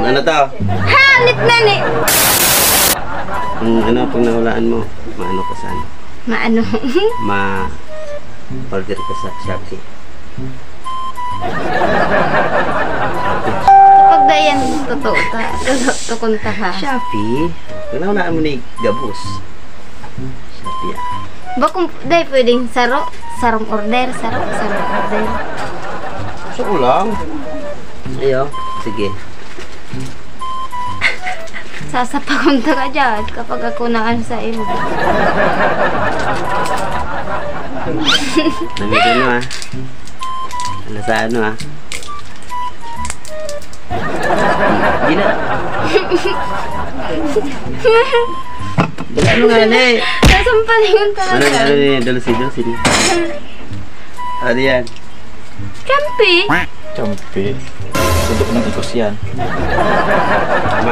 Ano to? Hanip na ni. Ano pag nahulaan mo? Maano ka saan? Maano? Order ka sa Shopee. Kapag dayan, totoo ta. Tukunta ka. Shopee? Pag nahulaan mo ni Gabos. Shopee ah. Ba kung dahi pwedeng sarong order. Sarong order. So lang. Ayo, sige. Sasapakunta ka dyan kapag ako naan sa iyo. Namitin mo ah. Ano sa ano ah? Gila. Ano nga na eh? Sasampalingon talaga. Ano ni? Dalusin. Ano yan? Champi? Champi. Untuk ng ikos yan. Tama.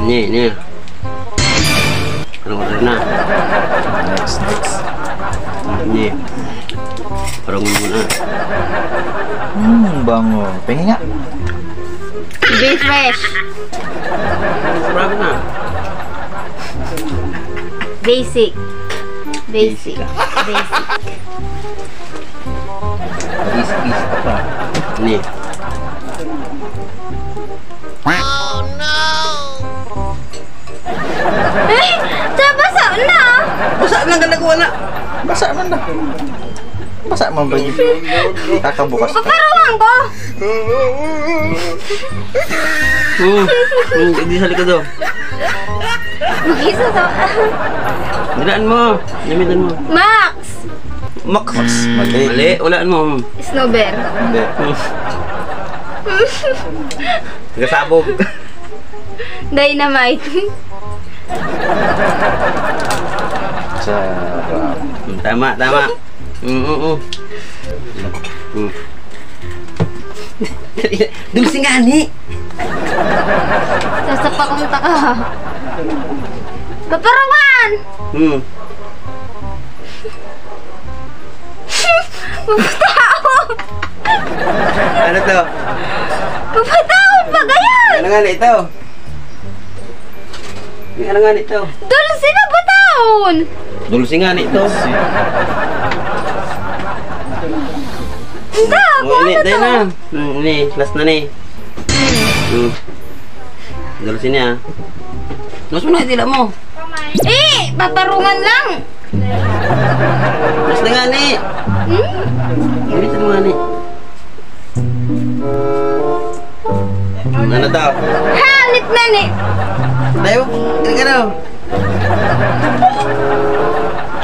Ni. Parang order na. Next. Ni. Parang muna. Bango. Pengen nggak? Be fresh. Sarap na. Basic. Basic. Is apa? Ni. Basa na. Basa lang galagawa na. Basa man dah. Basa man bagi. Kakak bukas. Paparawang ko. Hindi sa likod oh. Mag-isa sa... Nilaan mo. Namitan mo. Max! Max. Mali. Mali. Ulaan mo. Snowbear. Hindi. Nagasabog. Dynamite. Sarap. Tama. Dulce nga ni. Sasapakunta ka. Paparawan! Papatao! Ano to? Papatao pa ganyan! Ano nga na ito? Ano nga na ito? Dulce na pataon! Dulce nga na ito. Hindi ako, Ini, ano tayo to? na. Ini, last na ni. Dulce niya. Mas mo na itila mo. Paparungan lang! Last na nga ni. Ulitin mo nga ni. Ano to? Hanip na ni! Tayo, kaya ka daw.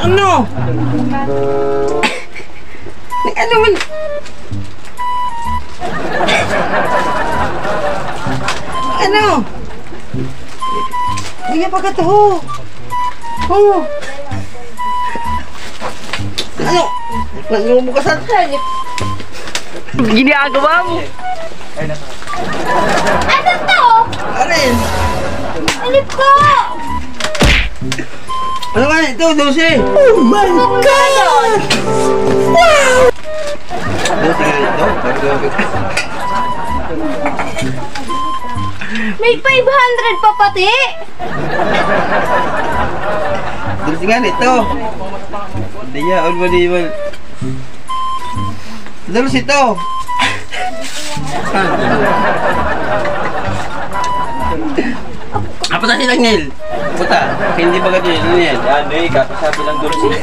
Ano? Ano man? Ano? Hindi ka pa ka to. Oh. Ano? Nagbukasan? Hanip. Gini agawa mo. Ano to? Arin. Hanip ko! Ano nga ito, Dulce? Oh my God! Wow! Dulce nga ito. May 500 pa pati! Dulce nga ito. Hindi niya, all. Dulce ito. Apa tadi lang Nil? Puta, hindi ba ganyan yan? Ano eh, kakasabi lang Dulce.